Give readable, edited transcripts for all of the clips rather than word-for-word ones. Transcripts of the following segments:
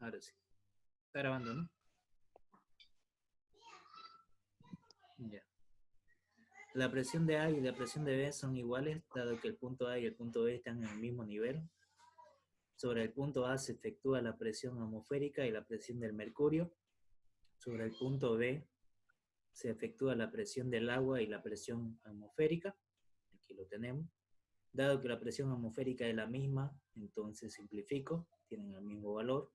Ahora sí. Está grabando, ¿no? Ya. La presión de A y la presión de B son iguales, dado que el punto A y el punto B están en el mismo nivel. Sobre el punto A se efectúa la presión atmosférica y la presión del mercurio. Sobre el punto B se efectúa la presión del agua y la presión atmosférica. Aquí lo tenemos. Dado que la presión atmosférica es la misma, entonces simplifico, tienen el mismo valor.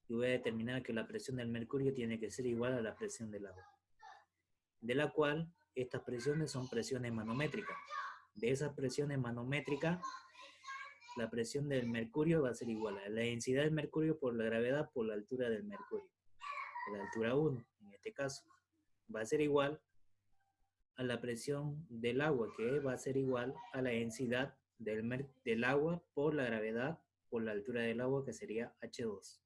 Y voy a determinar que la presión del mercurio tiene que ser igual a la presión del agua, de la cual estas presiones son presiones manométricas. De esas presiones manométricas, la presión del mercurio va a ser igual a la densidad del mercurio por la gravedad por la altura del mercurio. La altura 1, en este caso, va a ser igual a la presión del agua, que va a ser igual a la densidad del agua por la gravedad por la altura del agua, que sería H2.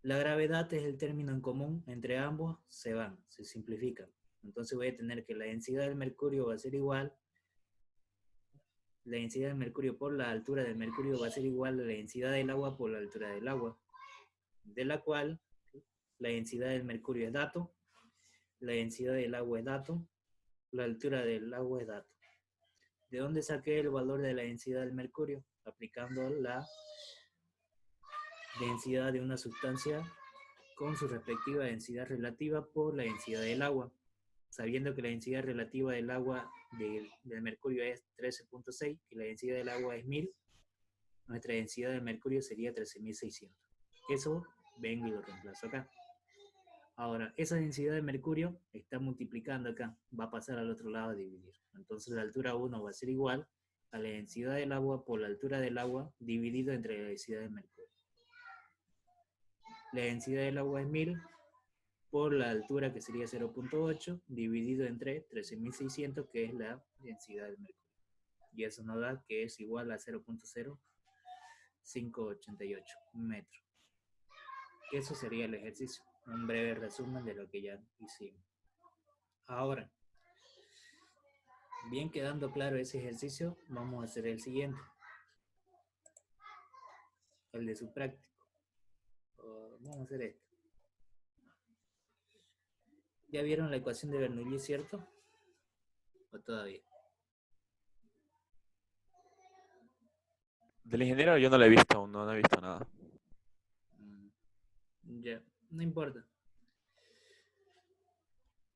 La gravedad es el término en común, entre ambos se simplifican. Entonces voy a tener que la densidad del mercurio va a ser igual, la densidad del mercurio por la altura del mercurio va a ser igual a la densidad del agua por la altura del agua, de la cual la densidad del mercurio es dato, la densidad del agua es dato, la altura del agua es dato. ¿De dónde saqué el valor de la densidad del mercurio? Aplicando la densidad de una sustancia con su respectiva densidad relativa por la densidad del agua, sabiendo que la densidad relativa del agua del mercurio es 13.6 y la densidad del agua es 1000, nuestra densidad de mercurio sería 13.600. Eso vengo y lo reemplazo acá. Ahora, esa densidad de mercurio está multiplicando acá, va a pasar al otro lado a dividir. Entonces la altura 1 va a ser igual a la densidad del agua por la altura del agua dividido entre la densidad de mercurio. La densidad del agua es 1000 por la altura, que sería 0.8, dividido entre 13.600, que es la densidad del mercurio. Y eso nos da que es igual a 0.0588 metros. Eso sería el ejercicio. Un breve resumen de lo que ya hicimos. Ahora, bien quedando claro ese ejercicio, vamos a hacer el siguiente. El de su práctico. Vamos a hacer esto. ¿Ya vieron la ecuación de Bernoulli, cierto? ¿O todavía? Del ingeniero yo no lo he visto aún, no he visto nada. Ya, no importa.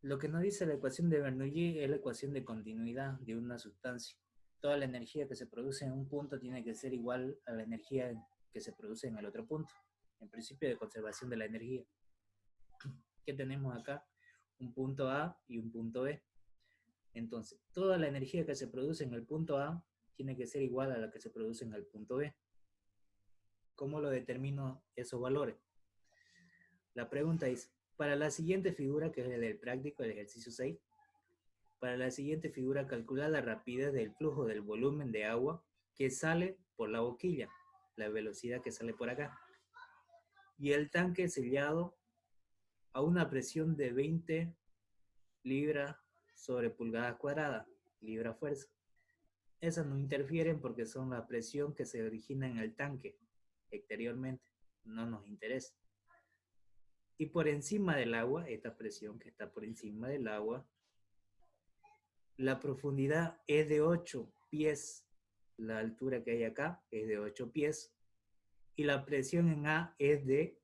Lo que nos dice la ecuación de Bernoulli es la ecuación de continuidad de una sustancia. Toda la energía que se produce en un punto tiene que ser igual a la energía que se produce en el otro punto. En principio de conservación de la energía. ¿Qué tenemos acá? Un punto A y un punto B. Entonces, toda la energía que se produce en el punto A tiene que ser igual a la que se produce en el punto B. ¿Cómo lo determino esos valores? La pregunta es, para la siguiente figura, que es el del práctico, el ejercicio 6, para la siguiente figura calcula la rapidez del flujo del volumen de agua que sale por la boquilla, la velocidad que sale por acá, y el tanque sellado a una presión de 20 libras sobre pulgadas cuadradas, libra fuerza. Esas no interfieren porque son la presión que se origina en el tanque exteriormente, no nos interesa. Y por encima del agua, esta presión que está por encima del agua, la profundidad es de 8 pies, la altura que hay acá es de 8 pies, y la presión en A es de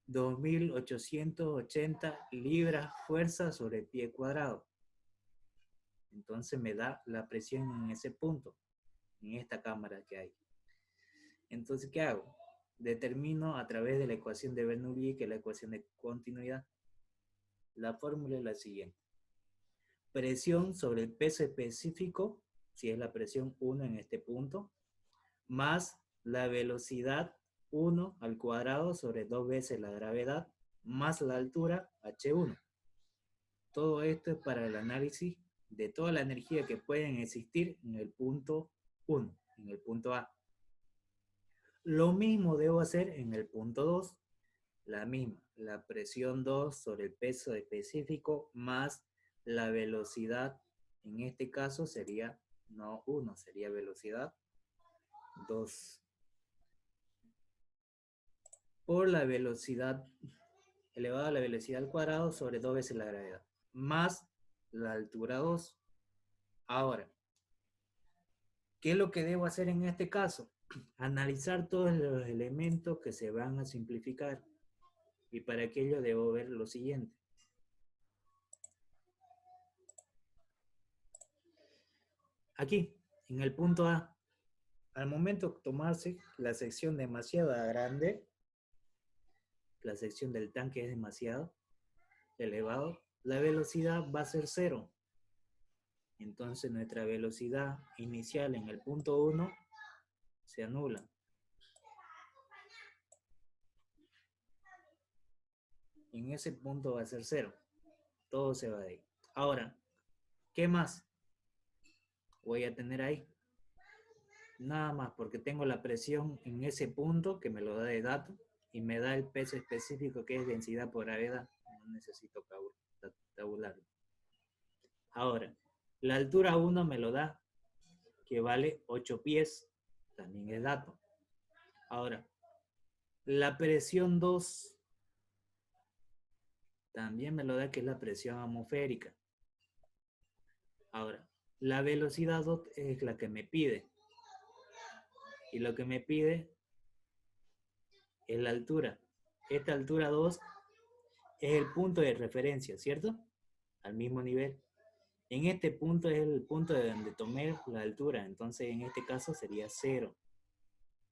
2.880 libras fuerza sobre pie cuadrado. Entonces me da la presión en ese punto, en esta cámara que hay. Entonces, ¿qué hago? Determino a través de la ecuación de Bernoulli, que es la ecuación de continuidad. La fórmula es la siguiente. Presión sobre el peso específico, si es la presión 1 en este punto, más la velocidad 1 al cuadrado sobre 2 veces la gravedad, más la altura h1. Todo esto es para el análisis de toda la energía que pueden existir en el punto 1, en el punto A. Lo mismo debo hacer en el punto 2, la misma, la presión 2 sobre el peso específico más la velocidad, en este caso sería, no 1, sería velocidad 2. por la velocidad elevado a la velocidad al cuadrado sobre 2 veces la gravedad, más la altura 2. Ahora, ¿qué es lo que debo hacer en este caso? Analizar todos los elementos que se van a simplificar. Y para aquello debo ver lo siguiente. Aquí, en el punto A, al momento de tomarse la sección demasiado grande, la sección del tanque es demasiado elevado, la velocidad va a ser 0. Entonces nuestra velocidad inicial en el punto 1 se anula. En ese punto va a ser 0. Todo se va de ahí. Ahora, ¿qué más voy a tener ahí? Nada más, porque tengo la presión en ese punto que me lo da de dato y me da el peso específico que es densidad por gravedad. No necesito tabularlo. Ahora, la altura 1 me lo da, que vale 8 pies, también es dato. Ahora, la presión 2 también me lo da, que es la presión atmosférica. Ahora, la velocidad 2 es la que me pide. Y lo que me pide es la altura. Esta altura 2 es el punto de referencia, ¿cierto? Al mismo nivel. En este punto es el punto de donde tomé la altura, entonces en este caso sería 0.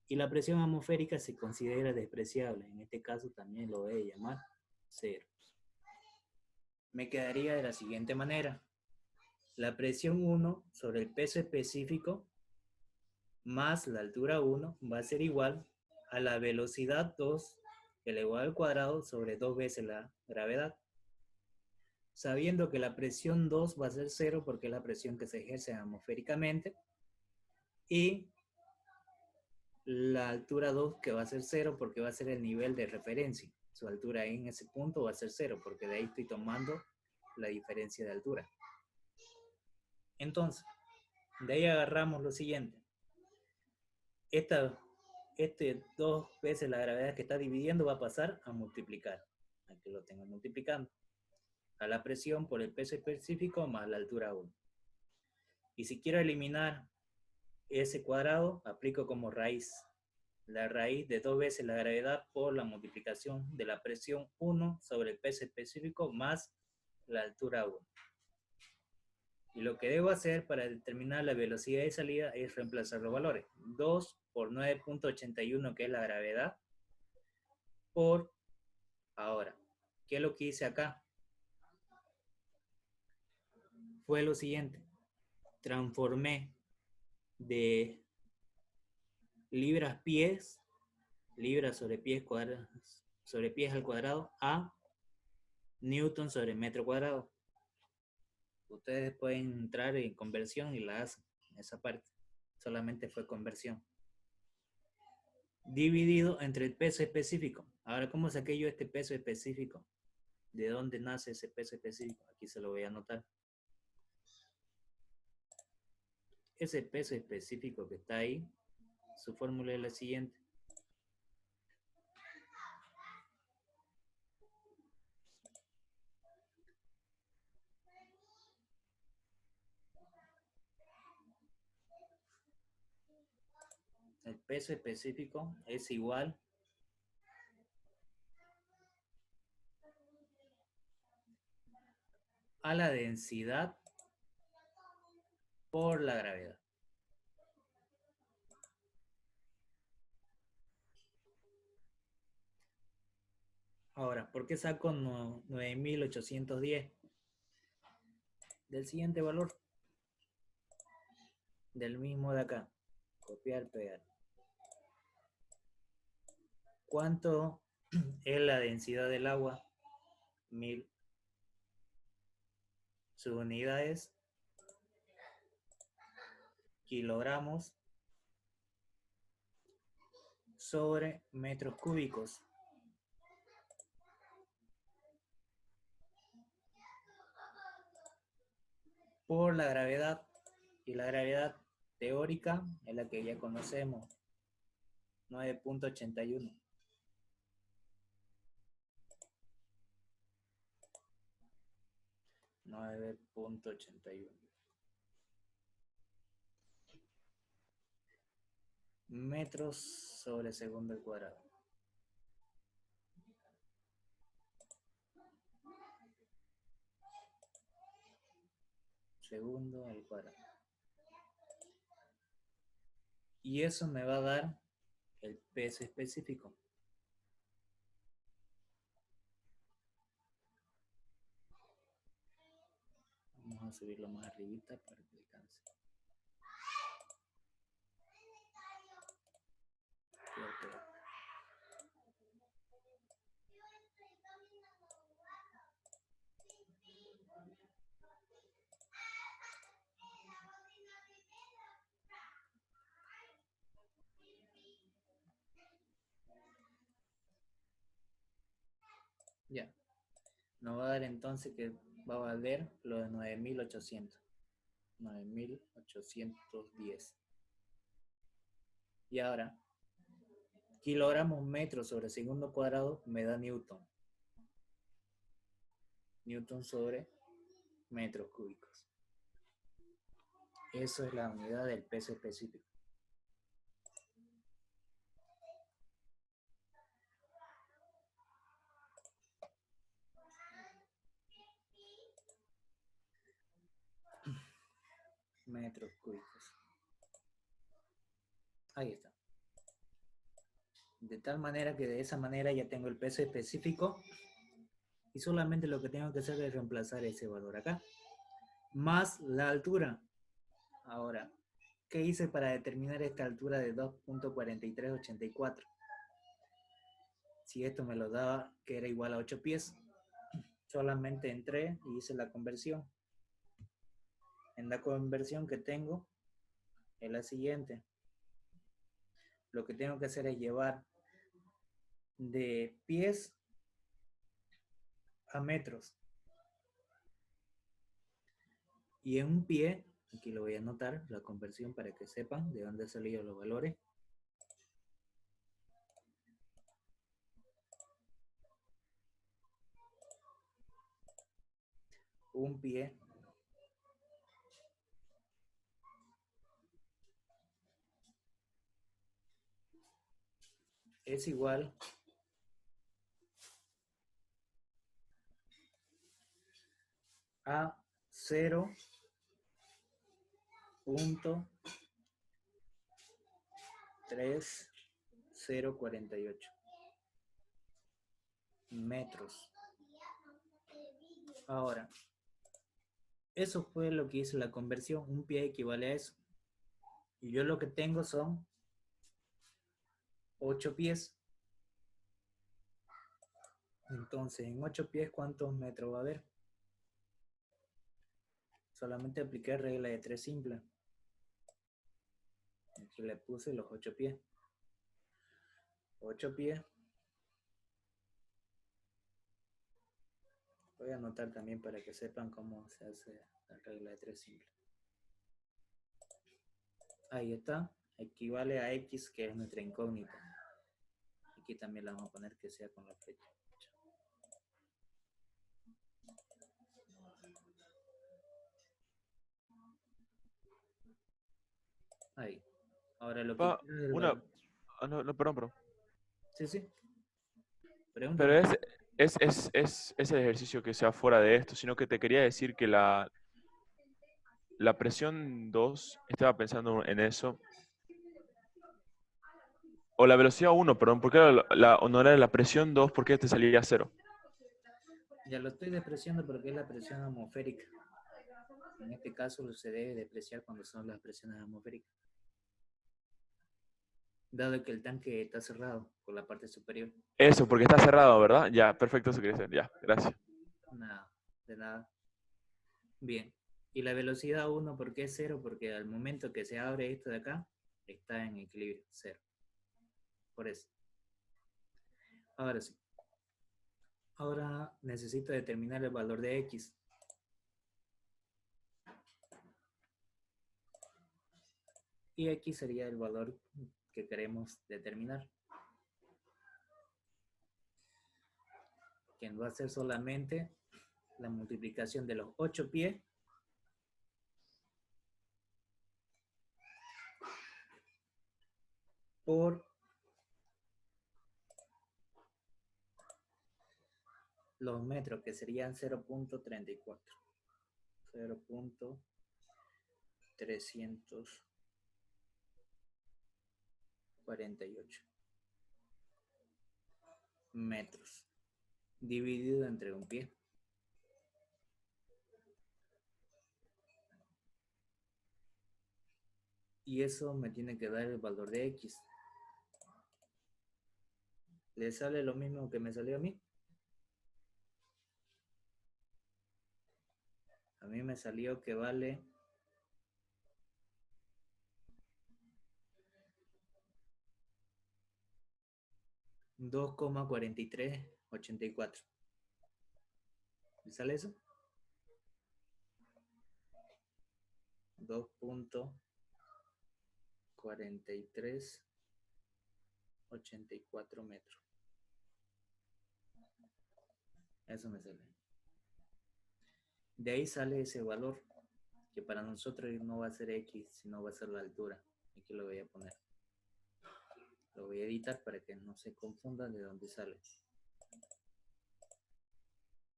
Y la presión atmosférica se considera despreciable, en este caso también lo voy a llamar 0. Me quedaría de la siguiente manera. La presión 1 sobre el peso específico más la altura 1 va a ser igual a la velocidad 2 elevado al cuadrado sobre 2 veces la gravedad. Sabiendo que la presión 2 va a ser 0 porque es la presión que se ejerce atmosféricamente, y la altura 2 que va a ser 0 porque va a ser el nivel de referencia. Su altura en ese punto va a ser 0 porque de ahí estoy tomando la diferencia de altura. Entonces, de ahí agarramos lo siguiente. Este 2 veces la gravedad que está dividiendo va a pasar a multiplicar. Aquí lo tengo multiplicando. A la presión por el peso específico más la altura 1. Y si quiero eliminar ese cuadrado, aplico como raíz. La raíz de 2 veces la gravedad por la multiplicación de la presión 1 sobre el peso específico más la altura 1. Y lo que debo hacer para determinar la velocidad de salida es reemplazar los valores. 2 por 9.81, que es la gravedad, por ahora. ¿Qué es lo que hice acá? Fue lo siguiente. Transformé de libras sobre pies al cuadrado, a newton sobre metro cuadrado. Ustedes pueden entrar en conversión y la hacen, esa parte. Solamente fue conversión. Dividido entre el peso específico. Ahora, ¿cómo saqué yo este peso específico? ¿De dónde nace ese peso específico? Aquí se lo voy a anotar. Ese peso específico que está ahí, su fórmula es la siguiente. El peso específico es igual a la densidad por la gravedad. Ahora, ¿por qué saco 9.810? Del siguiente valor. Del mismo de acá. Copiar, pegar. ¿Cuánto es la densidad del agua? 1000. Su unidad es kilogramos sobre metros cúbicos. Por la gravedad. Y la gravedad teórica es la que ya conocemos. 9.81. 9.81 metros sobre segundo al cuadrado. Segundo al cuadrado. Y eso me va a dar el peso específico. Vamos a subirlo más arribita para que alcance. Cierto. Ya. Nos va a dar entonces que va a valer lo de 9.800. 9.810. Y ahora, kilogramos metros sobre segundo cuadrado me da newton. Newton sobre metros cúbicos. Eso es la unidad del peso específico. Metros cúbicos. Ahí está. De tal manera que de esa manera ya tengo el peso específico y solamente lo que tengo que hacer es reemplazar ese valor acá. Más la altura. Ahora, ¿qué hice para determinar esta altura de 2.4384? Si esto me lo daba que era igual a 8 pies, solamente entré y hice la conversión. En la conversión que tengo es la siguiente. Lo que tengo que hacer es llevar de pies a metros. Y en un pie, aquí lo voy a anotar, la conversión para que sepan de dónde han salido los valores. Un pie es igual a 0.3048 metros. Ahora, eso fue lo que hice la conversión. Un pie equivale a eso. Y yo lo que tengo son 8 pies. Entonces, en 8 pies, ¿cuántos metros va a haber? Solamente apliqué regla de 3 simple. Aquí le puse los 8 pies. 8 pies. Voy a anotar también para que sepan cómo se hace la regla de 3 simple. Ahí está. Equivale a X, que es nuestra incógnita. Aquí también la vamos a poner que sea con la flecha. Ahí. Ahora lo que quiero es el Una, valor. no, perdón. Sí, sí. Pero Pregúntame. es el ejercicio que sea fuera de esto, sino que te quería decir que la presión 2 estaba pensando en eso, o la velocidad 1, perdón, ¿por qué no era la presión 2? ¿Por qué te salía 0? Ya lo estoy despreciando porque es la presión atmosférica. En este caso se debe despreciar cuando son las presiones atmosféricas. Dado que el tanque está cerrado por la parte superior. Eso, porque está cerrado, ¿verdad? Ya, perfecto, eso quería decir. Ya, gracias. Nada, de nada. Bien. Y la velocidad 1, ¿por qué es 0? Porque al momento que se abre esto de acá, está en equilibrio, 0. Por eso. Ahora sí. Ahora necesito determinar el valor de X. Y X sería el valor que queremos determinar. Que va a ser solamente la multiplicación de los 8 pies por los metros, que serían 0.34. 0.348 metros, dividido entre un pie. Y eso me tiene que dar el valor de X. ¿Le sale lo mismo que me salió a mí? A mí me salió que vale 2,4384. ¿Me sale eso? 2,4384 metros. Eso me sale. De ahí sale ese valor, que para nosotros no va a ser X, sino va a ser la altura. Aquí lo voy a poner. Lo voy a editar para que no se confunda de dónde sale.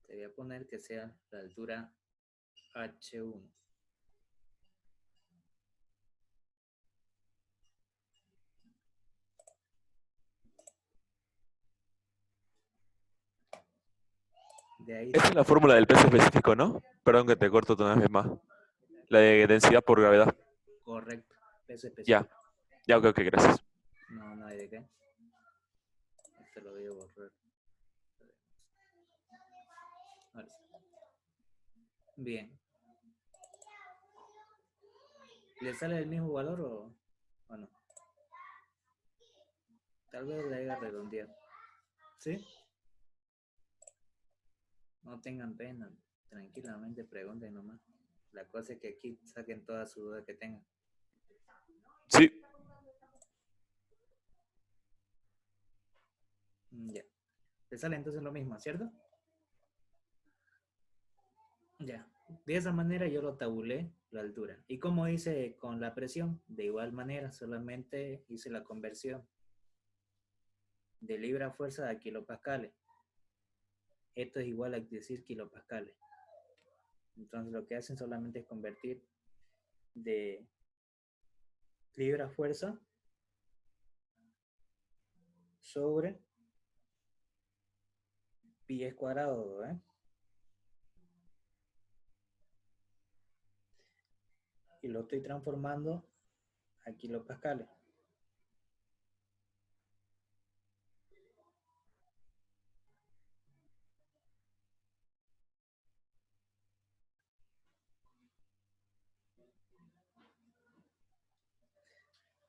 Te voy a poner que sea la altura H1. De ahí Esa es la fórmula del peso específico, ¿no? Perdón que te corto una vez más. La de densidad por gravedad. correcto, peso Ya, específico. ya, ok, gracias. No hay de qué. Esto lo voy a borrar. Ahora sí. Bien. ¿Le sale el mismo valor o no? Tal vez le haya redondeado. ¿Sí? No tengan pena. Tranquilamente pregunten nomás. La cosa es que aquí saquen todas sus dudas que tengan. Sí, Ya. ¿Le sale entonces lo mismo, cierto? Ya. De esa manera yo lo tabulé la altura. ¿Y cómo hice con la presión? De igual manera, solamente hice la conversión de libra fuerza a kilopascales. Esto es igual a decir kilopascales. Entonces lo que hacen solamente es convertir de libra fuerza sobre pies cuadrados, ¿eh? Y lo estoy transformando a kilopascales.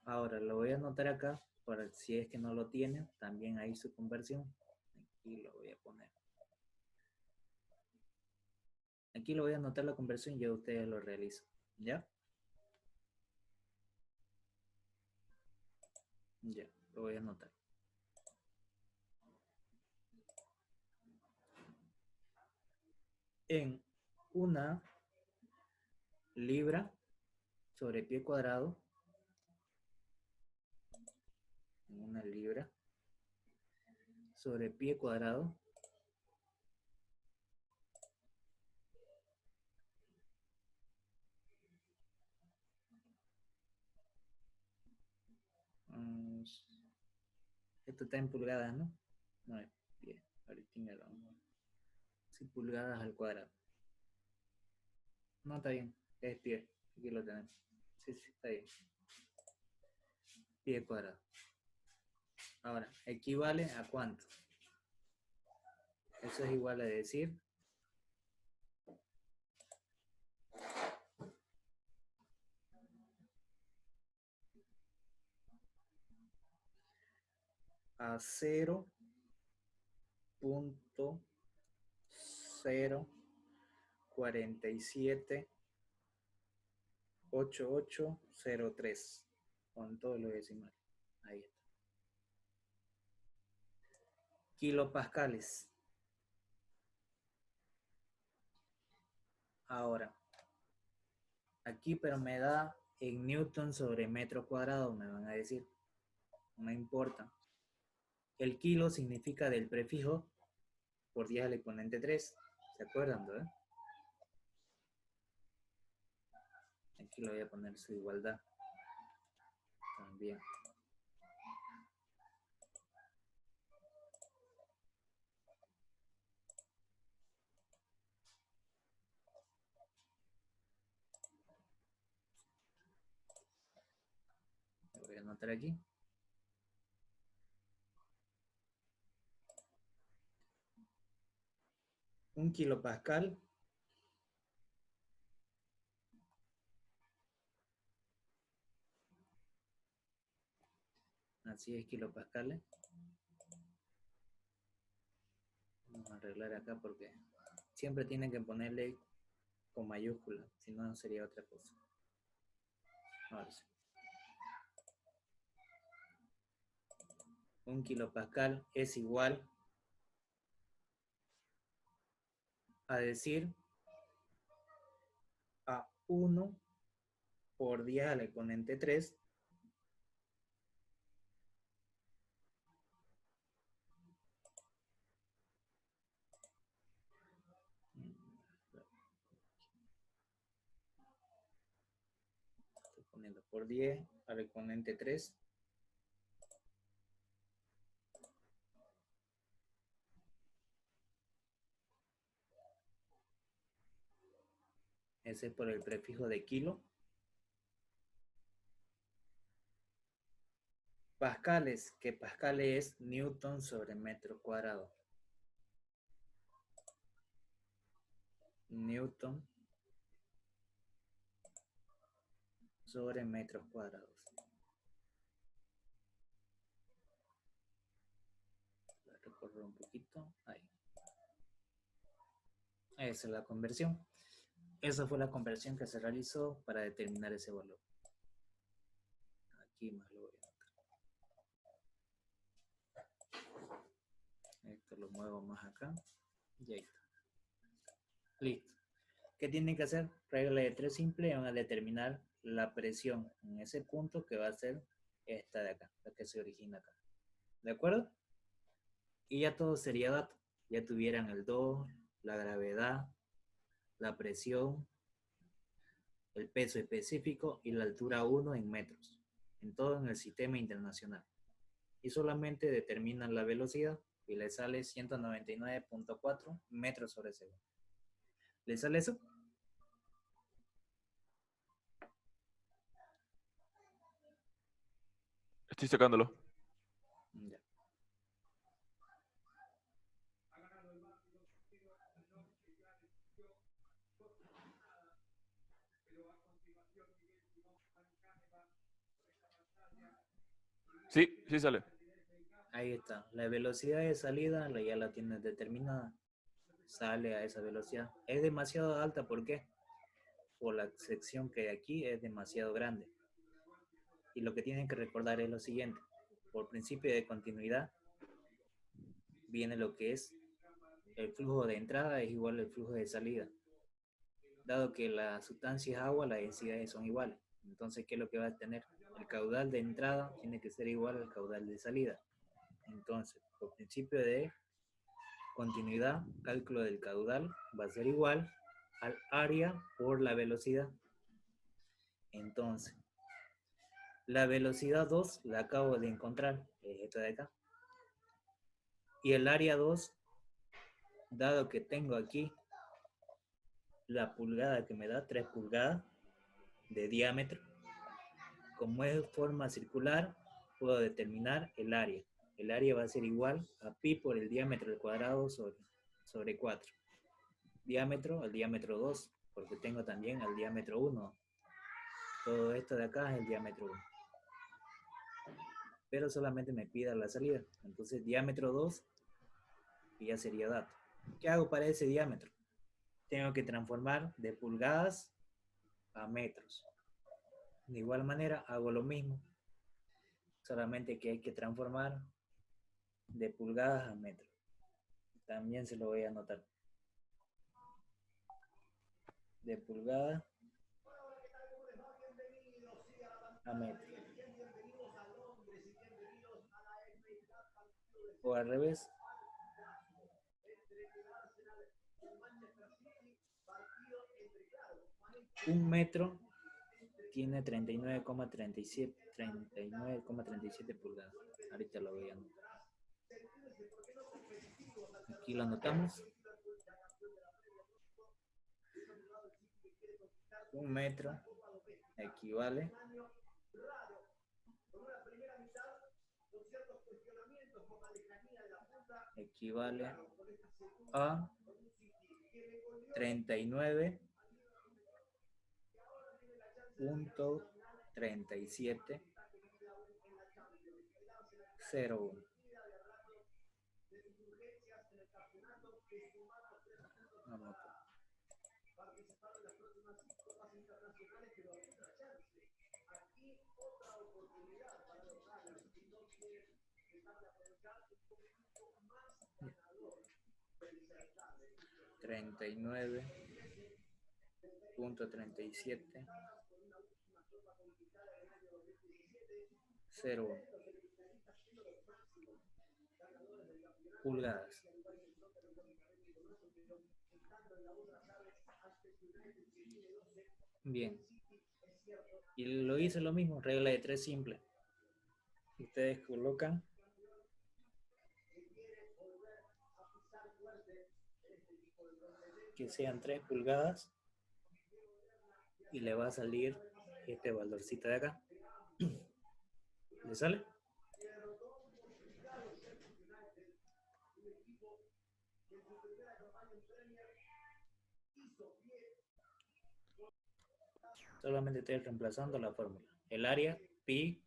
Ahora lo voy a anotar acá, para si es que no lo tiene, también ahí su conversión. Aquí lo voy a poner. Aquí lo voy a anotar la conversión y ya ustedes lo realizan. ¿Ya? Ya, lo voy a anotar. En una libra sobre pie cuadrado, en una libra sobre pie cuadrado, esto está en pulgadas, ¿no? No es pie, ahorita lo vamos. 6 pulgadas al cuadrado. No, está bien, es pie, aquí lo tenemos. Sí, está bien. Pie cuadrado. Ahora, ¿equivale a cuánto? Eso es igual a decir a 0.0478803 con todos los decimales. Ahí está. Kilopascales. Ahora, aquí pero me da en newton sobre metro cuadrado, me van a decir. No importa. El kilo significa del prefijo por 10 al exponente 3. ¿Se acuerdan, no? Aquí le voy a poner su igualdad también. Lo voy a anotar aquí. Un kilopascal así es, kilopascales. Vamos a arreglar acá porque siempre tienen que ponerle con mayúscula, si no sería otra cosa. Ahora sí. Un kilopascal es igual a decir a 1 por 10 al exponente 3 estoy poniendo por 10 al exponente 3 ese es por el prefijo de kilo. Pascales, que pascales es newton sobre metro cuadrado. Newton sobre metros cuadrados. Voy a recorrer un poquito. Ahí. Esa es la conversión. Esa fue la conversión que se realizó para determinar ese valor. Aquí más lo voy a anotar. Esto lo muevo más acá. Y ahí está. Listo. ¿Qué tienen que hacer? Regla de 3 simple, van a determinar la presión en ese punto que va a ser esta de acá, la que se origina acá. ¿De acuerdo? Y ya todo sería dato. Ya tuvieran el 2, la gravedad, la presión, el peso específico y la altura 1 en metros. En todo en el sistema internacional. Y solamente determinan la velocidad y le sale 199.4 metros sobre segundo. ¿Le sale eso? Estoy sacándolo. Ya. Sí, sí sale. Ahí está. La velocidad de salida ya la tienes determinada. Sale a esa velocidad. Es demasiado alta, ¿por qué? Por la sección que hay aquí es demasiado grande. Y lo que tienen que recordar es lo siguiente. Por principio de continuidad viene lo que es el flujo de entrada es igual al flujo de salida. Dado que la sustancia es agua, las densidades son iguales. Entonces, ¿qué es lo que va a tener? El caudal de entrada tiene que ser igual al caudal de salida. Entonces, por principio de continuidad, cálculo del caudal va a ser igual al área por la velocidad. Entonces, la velocidad 2 la acabo de encontrar, es esta de acá. Y el área 2, dado que tengo aquí la pulgada que me da 3 pulgadas de diámetro, como es forma circular, puedo determinar el área. El área va a ser igual a pi por el diámetro al cuadrado sobre 4. Diámetro al diámetro 2, porque tengo también al diámetro 1. Todo esto de acá es el diámetro 1. Pero solamente me pida la salida. Entonces diámetro 2 y ya sería dato. ¿Qué hago para ese diámetro? Tengo que transformar de pulgadas a metros. De igual manera hago lo mismo. Solamente que hay que transformar de pulgadas a metros. También se lo voy a anotar. de pulgada a metro. O al revés. Un metro tiene 39,37 pulgadas. Ahorita lo voy a anotar. Aquí lo anotamos. Un metro equivale a 39.3701. Treinta y nueve punto 3701 pulgadas. Bien. Y lo hice lo mismo, regla de 3 simple. Ustedes colocan que sean 3 pulgadas y le va a salir este valorcito de acá. ¿Le sale? Solamente estoy reemplazando la fórmula. El área, pi,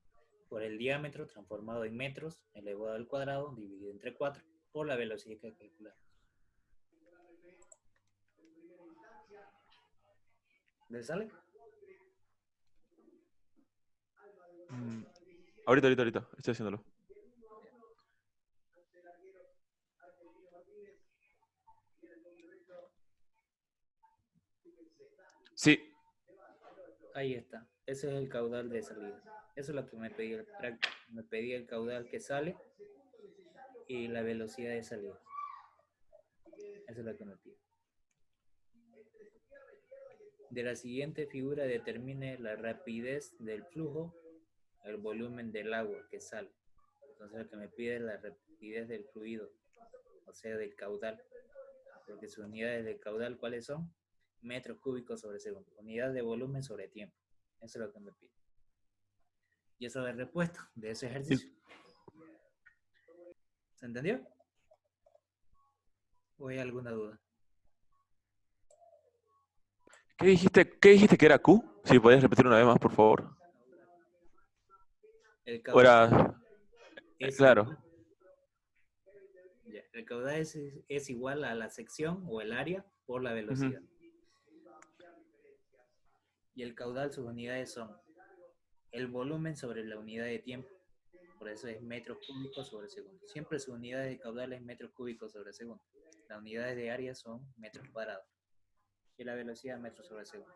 por el diámetro transformado en metros elevado al cuadrado dividido entre 4 por la velocidad que calculamos. ¿Le sale? Ahorita, estoy haciéndolo. Sí. Ahí está. Ese es el caudal de salida. Eso es lo que me pedía el práctico. Me pedía el caudal que sale y la velocidad de salida. Eso es lo que me pide. De la siguiente figura determine la rapidez del flujo, el volumen del agua que sale. Entonces lo que me pide es la rapidez del fluido, o sea, del caudal. Porque sus unidades de caudal, ¿cuáles son? Metros cúbicos sobre segundo. Unidad de volumen sobre tiempo. Eso es lo que me pide. Y eso es la respuesta de ese ejercicio. ¿Se entendió? ¿O hay alguna duda? ¿Qué dijiste que era Q? Si podías repetir una vez más, por favor. El O caudal era... es claro. igual, el caudal es igual a la sección o el área por la velocidad. Y el caudal, sus unidades son el volumen sobre la unidad de tiempo. Por eso es metros cúbicos sobre segundo. Siempre su unidad de caudal es metros cúbicos sobre segundo. Las unidades de área son metros cuadrados. Y la velocidad metros sobre segundo.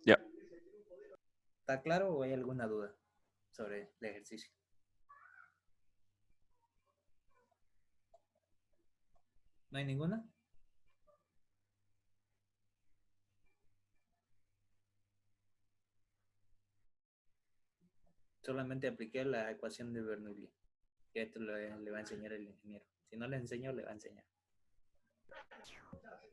Ya. ¿Está claro o hay alguna duda sobre el ejercicio? ¿No hay ninguna? Solamente apliqué la ecuación de Bernoulli. Que esto le va a enseñar el ingeniero. Si no le enseño, le va a enseñar.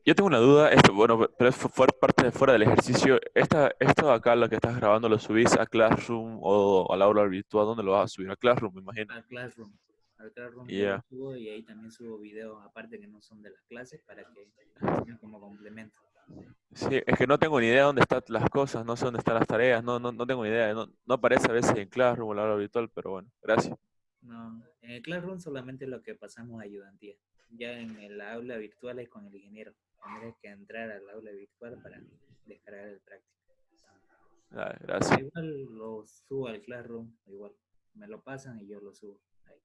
Yo tengo una duda, bueno, pero es parte de fuera del ejercicio. Esto acá, lo que estás grabando, ¿lo subís a Classroom o al aula virtual? ¿Dónde lo vas a subir? A Classroom, me imagino. Al Classroom. Al Classroom yo lo Yeah. subo y ahí también subo videos aparte que no son de las clases para que sean como complemento. Sí, es que no tengo ni idea de dónde están las cosas, no sé dónde están las tareas, no tengo ni idea. No aparece a veces en Classroom o el aula virtual, pero bueno, gracias. No, en el Classroom solamente lo que pasamos ayudantía. Ya en el aula virtual es con el ingeniero. Tendrás que entrar al aula virtual para descargar el práctico. Gracias. Igual lo subo al Classroom, igual. Me lo pasan y yo lo subo ahí.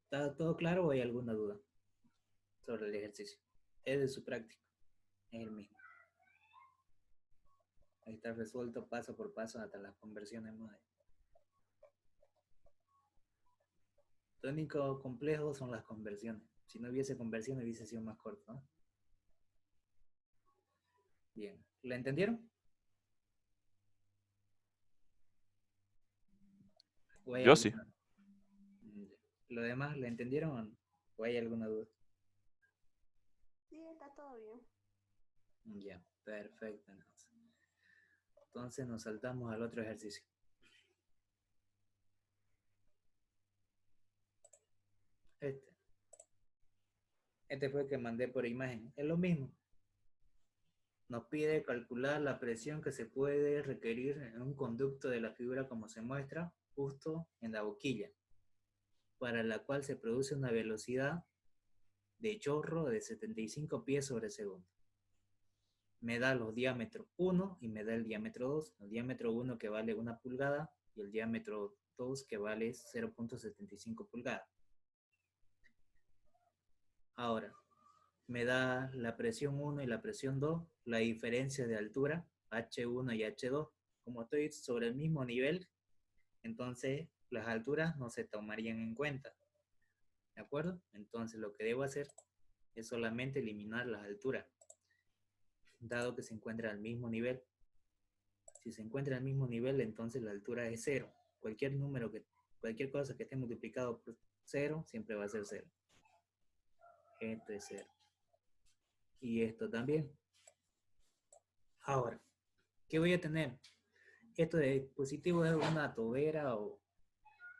¿Está todo claro o hay alguna duda sobre el ejercicio? es de su práctica, es el mismo. Ahí está resuelto paso por paso hasta las conversiones más. Lo único complejo son las conversiones. Si no hubiese conversiones hubiese sido más corto, ¿no? Bien, ¿la entendieron? ¿O hay Yo sí. alguna? ¿Lo demás la entendieron o hay alguna duda? Sí, está todo bien. Ya, perfecto. Entonces nos saltamos al otro ejercicio. Este fue el que mandé por imagen. Es lo mismo. Nos pide calcular la presión que se puede requerir en un conducto de la figura como se muestra justo en la boquilla, para la cual se produce una velocidad de chorro de 75 pies sobre segundo. Me da los diámetros 1 y me da el diámetro 2. El diámetro 1 que vale 1 pulgada y el diámetro 2 que vale 0.75 pulgadas. Ahora, me da la presión 1 y la presión 2, la diferencia de altura, H1 y H2. Como estoy sobre el mismo nivel, entonces las alturas no se tomarían en cuenta. ¿De acuerdo? Entonces lo que debo hacer es solamente eliminar las alturas, dado que se encuentra al mismo nivel. Si se encuentra al mismo nivel, entonces la altura es 0. Cualquier cosa que esté multiplicado por 0, siempre va a ser 0. Esto es 0. Y esto también. Ahora, ¿qué voy a tener? Esto de dispositivo es una tobera o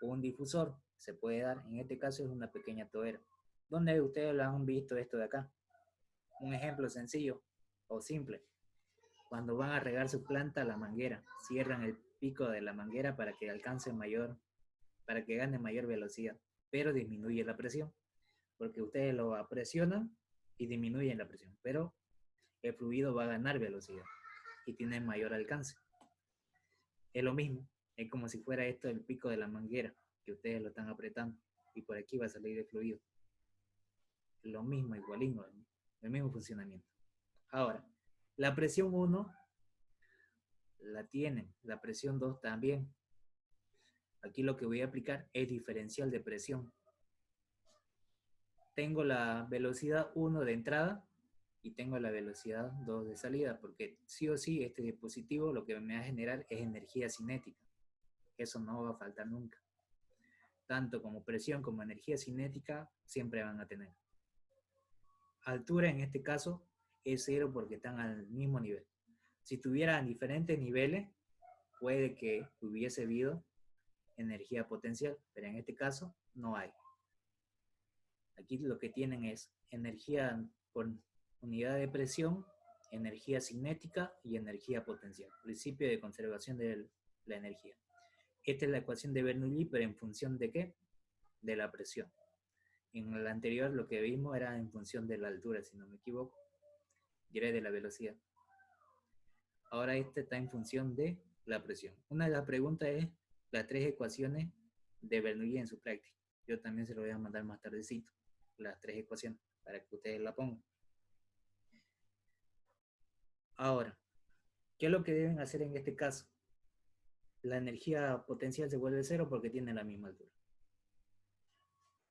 un difusor. Se puede dar, en este caso es una pequeña tobera. ¿Dónde ustedes lo han visto esto de acá? Un ejemplo sencillo o simple. Cuando van a regar su planta, la manguera, cierran el pico de la manguera para que para que gane mayor velocidad, pero disminuye la presión, porque ustedes lo presionan y disminuyen la presión, pero el fluido va a ganar velocidad y tiene mayor alcance. Es lo mismo, es como si fuera esto el pico de la manguera, que ustedes lo están apretando y por aquí va a salir el fluido. Lo mismo, igualito, el mismo funcionamiento. Ahora, la presión 1 la tienen, la presión 2 también. Aquí lo que voy a aplicar es diferencial de presión. Tengo la velocidad 1 de entrada y tengo la velocidad 2 de salida, porque sí o sí este dispositivo lo que me va a generar es energía cinética. Eso no va a faltar nunca. Tanto como presión como energía cinética siempre van a tener. Altura en este caso es 0 porque están al mismo nivel. Si tuvieran diferentes niveles, puede que hubiese habido energía potencial, pero en este caso no hay. Aquí lo que tienen es energía por unidad de presión, energía cinética y energía potencial. Principio de conservación de la energía. Esta es la ecuación de Bernoulli, pero en función de ¿qué? De la presión. En el anterior lo que vimos era en función de la altura, si no me equivoco, y era de la velocidad. Ahora este está en función de la presión. Una de las preguntas es las 3 ecuaciones de Bernoulli en su práctica. Yo también se lo voy a mandar más tardecito, las 3 ecuaciones, para que ustedes la pongan. Ahora, ¿qué es lo que deben hacer en este caso? La energía potencial se vuelve 0 porque tiene la misma altura.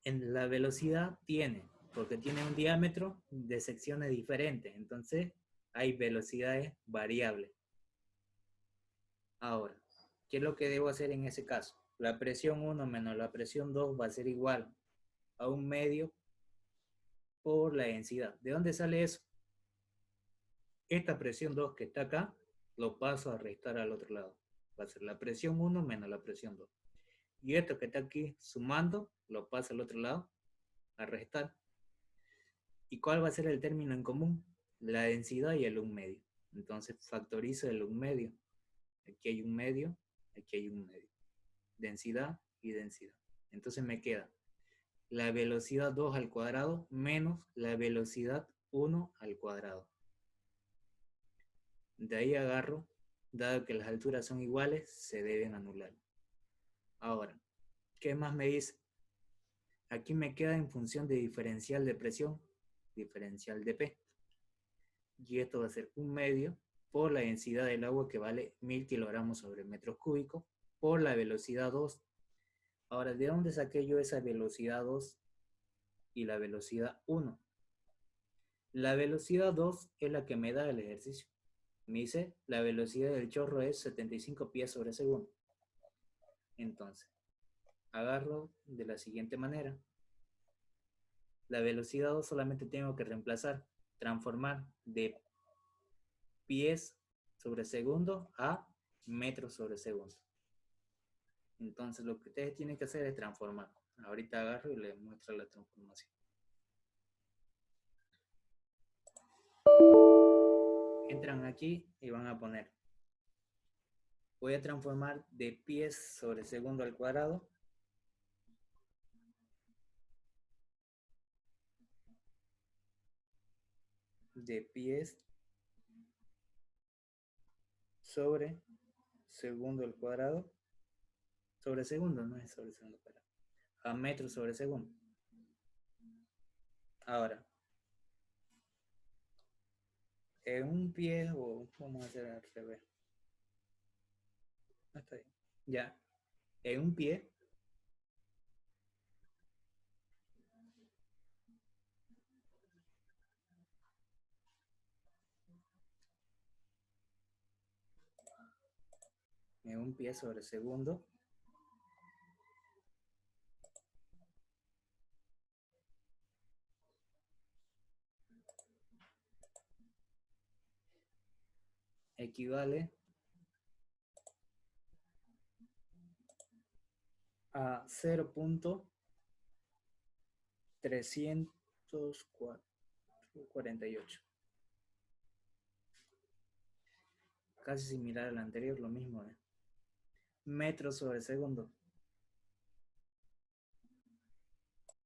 En la velocidad tiene, porque tiene un diámetro de secciones diferentes, entonces hay velocidades variables. Ahora, ¿qué es lo que debo hacer en ese caso? La presión 1 menos la presión 2 va a ser igual a 1/2 por la densidad. ¿De dónde sale eso? Esta presión 2 que está acá, lo paso a restar al otro lado. Va a ser la presión 1 menos la presión 2. Y esto que está aquí sumando, lo paso al otro lado a restar. ¿Y cuál va a ser el término en común? La densidad y el 1/2. Entonces factorizo el 1/2. Aquí hay 1/2, aquí hay 1/2. Densidad y densidad. Entonces me queda la velocidad 2 al cuadrado menos la velocidad 1 al cuadrado. De ahí agarro, dado que las alturas son iguales, se deben anular. Ahora, ¿qué más me dice? Aquí me queda en función de diferencial de presión, diferencial de P. y esto va a ser 1/2 por la densidad del agua que vale 1000 kilogramos sobre metros cúbicos por la velocidad 2. Ahora, ¿de dónde saqué yo esa velocidad 2 y la velocidad 1? La velocidad 2 es la que me da el ejercicio. Me dice, la velocidad del chorro es 75 pies sobre segundo. Entonces, agarro de la siguiente manera. La velocidad 2 solamente tengo que reemplazar, transformar de pies sobre segundo a metros sobre segundo. Entonces, lo que ustedes tienen que hacer es transformar. Ahorita agarro y les muestro la transformación. Entran aquí y van a poner. Voy a transformar de pies sobre segundo al cuadrado. De pies sobre segundo al cuadrado. Sobre segundo, no es sobre segundo al cuadrado. A metros sobre segundo. Ahora, en un pie, o vamos a hacer al revés. Está bien. Ya, en un pie, sobre segundo, equivale a 0.348. Casi similar al anterior, lo mismo. Metros sobre segundo.